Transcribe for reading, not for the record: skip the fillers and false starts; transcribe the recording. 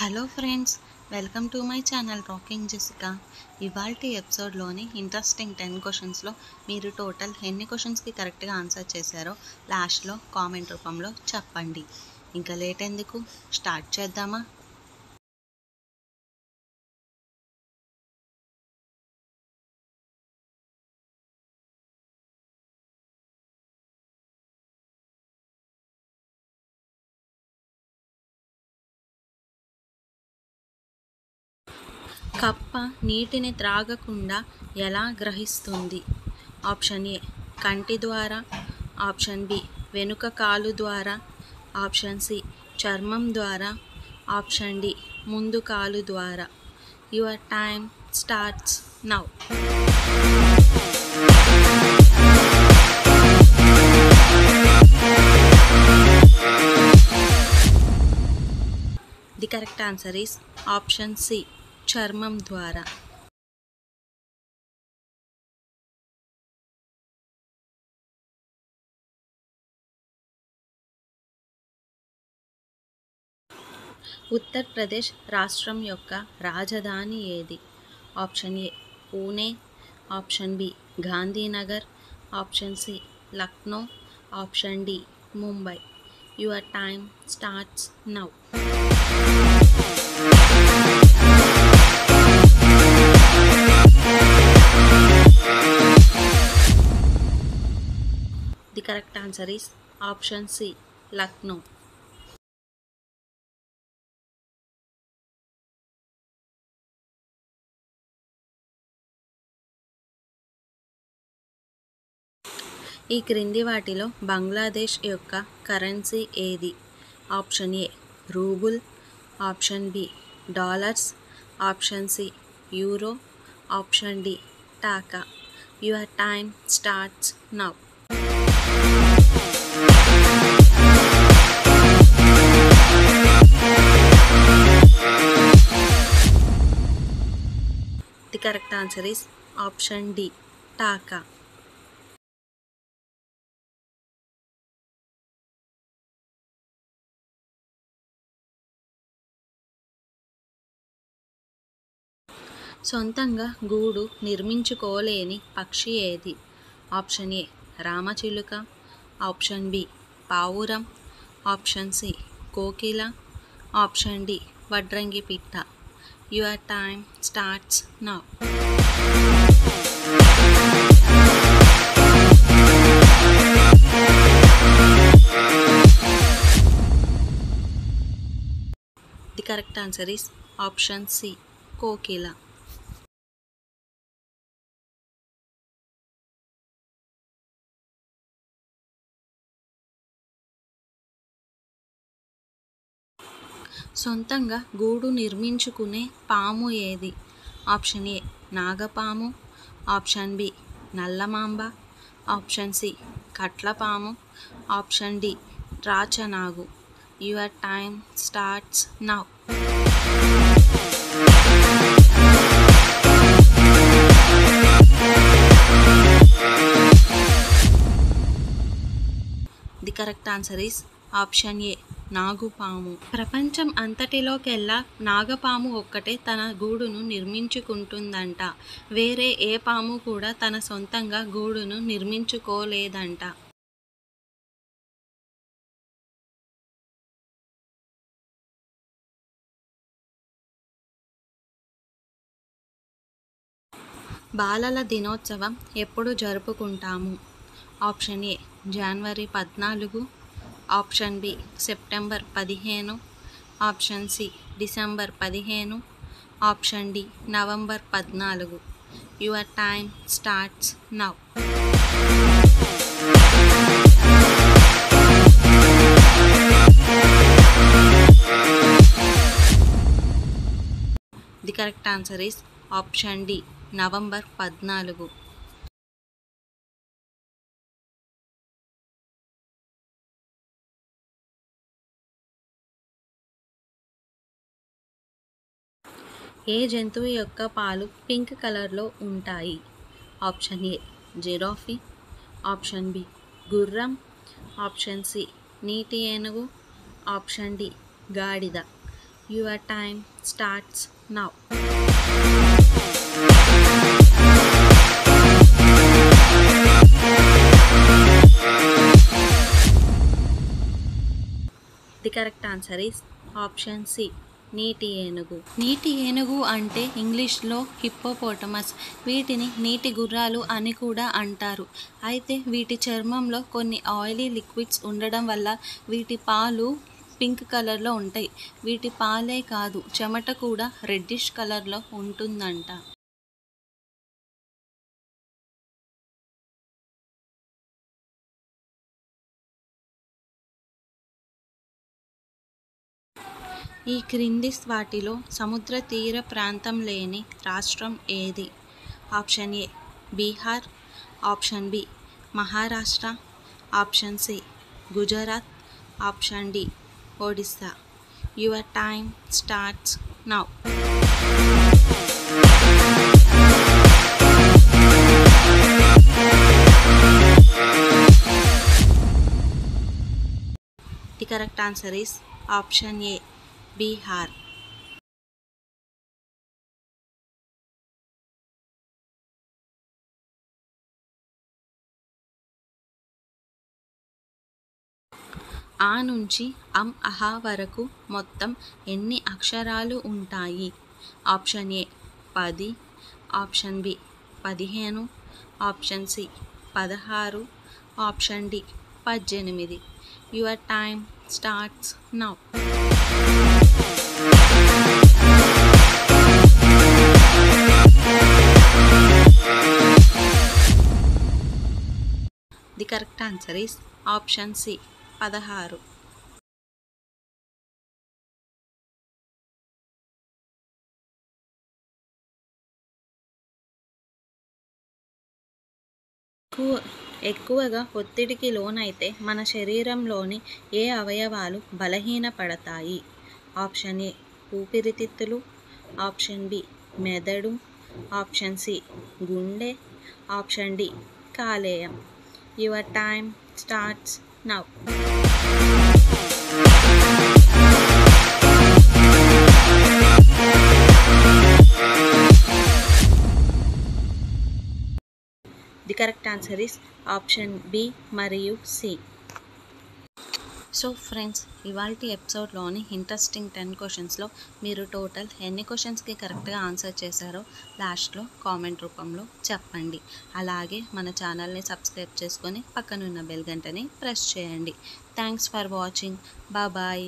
Hello friends, welcome to my channel talking Jessica. ఇవాల్టి ఎపిసోడ్లోని interesting 10 క్వశ్చన్స్లో మీరు టోటల్ ఎన్ని క్వశ్చన్స్కి కరెక్ట్గా ఆన్సర్ చేశారో లాస్ట్లో కామెంట్ రూపంలో చెప్పండి. ఇంకా లేట్ ఎందుకు, స్టార్ట్ చేద్దామా? కప్ప నీటిని త్రాగకుండా ఎలా గ్రహిస్తుంది? ఆప్షన్ ఏ కంటి ద్వారా, ఆప్షన్ బి వెనుక కాలు ద్వారా, ఆప్షన్ సి చర్మం ద్వారా, ఆప్షన్ డి ముందు కాలు ద్వారా. Your time starts now. The correct answer is option C చర్మం ద్వారా. ఉత్తరప్రదేశ్ రాష్ట్రం యొక్క రాజధాని ఏది? Option A Pune, option B Gandhinagar, option C Lucknow, option D Mumbai. Your time starts now. The correct answer is option C Lucknow. ఈ క్రింది వాటిలో బంగ్లాదేశ్ యొక్క కరెన్సీ ఏది? Option A rouble, option B dollars, option C euro, option D taka. Your time starts now. The correct answer is option D టాకా. సొంతంగా గూడు నిర్మించుకోలేని పక్షి ఏది? ఆప్షన్ ఏ రామచిలుక, ఆప్షన్ బి పావురం, ఆప్షన్ సి కోకిల, ఆప్షన్ డి వడ్రంగి పిట్ట. Your time starts now. The correct answer is option C కోకిల. సొంతంగా గూడు నిర్మించుకునే పాము ఏది? ఆప్షన్ ఏ నాగపాము, ఆప్షన్ బి నల్లమాంబ, ఆప్షన్ సి కట్లపాము, ఆప్షన్ డి రాచనాగు. Your time starts now. The correct answer is option A నాగుపాము. ప్రపంచం అంతటిలోకెల్లా నాగపాము ఒక్కటే తన గూడును నిర్మించుకుంటుందంట. వేరే ఏ పాము కూడా తన సొంతంగా గూడును నిర్మించుకోలేదంట. బాలల దినోత్సవం ఎప్పుడు జరుపుకుంటాము? Option A January 14, option B September 15, option C December 15, option D November 14. Your time starts now. The correct answer is option D November 14. ఏ జంతువు యొక్క పాలు పింక్ కలర్లో ఉంటాయి? Option A giraffe, option B గుర్రం, ఆప్షన్ సి నీటి ఏనుగు, option D గాడిద. Your time starts now. The correct answer is option C. నీటి ఏనుగు. నీటి ఏనుగు అంటే ఇంగ్లీష్లో హిప్పోపోటమస్. వీటిని నీటి గుర్రాలు అని కూడా అంటారు. అయితే వీటి చర్మంలో కొన్ని ఆయిలీ లిక్విడ్స్ ఉండడం వల్ల వీటి పాలు పింక్ కలర్లో ఉంటాయి. వీటి పాలే కాదు, చెమట కూడా రెడ్డిష్ కలర్లో ఉంటుందంట. ఈ క్రింది వాటిలో సముద్ర తీర ప్రాంతం లేని రాష్ట్రం ఏది? Option A Bihar, option B Maharashtra, option C Gujarat, option D Odisha. Your time starts now. The correct answer is option A Bihar. ఆ నుంచి అహా వరకు మొత్తం ఎన్ని అక్షరాలు ఉంటాయి? Option A 10, option B 15, option C 16, option D 18. Your time starts now. The correct answer is option C 16. ఎక్కువగా ఒత్తిడికి లోనైతే మన శరీరంలోని ఏ అవయవాలు బలహీనపడతాయి? ఆప్షన్ ఏ ఊపిరితిత్తులు, ఆప్షన్ బి మెదడు, ఆప్షన్ సి గుండె, ఆప్షన్ డి కాలేయం. Your time starts now. The correct answer is option B మరియు సి. సో ఫ్రెండ్స్, ఇవాల్టి ఎపిసోడ్లోని ఇంట్రెస్టింగ్ 10 క్వశ్చన్స్లో మీరు టోటల్ ఎన్ని క్వశ్చన్స్కి కరెక్ట్గా ఆన్సర్ చేశారో లాస్ట్లో కామెంట్ రూపంలో చెప్పండి. అలాగే మన ఛానల్ని సబ్స్క్రైబ్ చేసుకొని పక్కనున్న బెల్ గంటని ప్రెస్ చేయండి. Thanks for watching. బాయ్.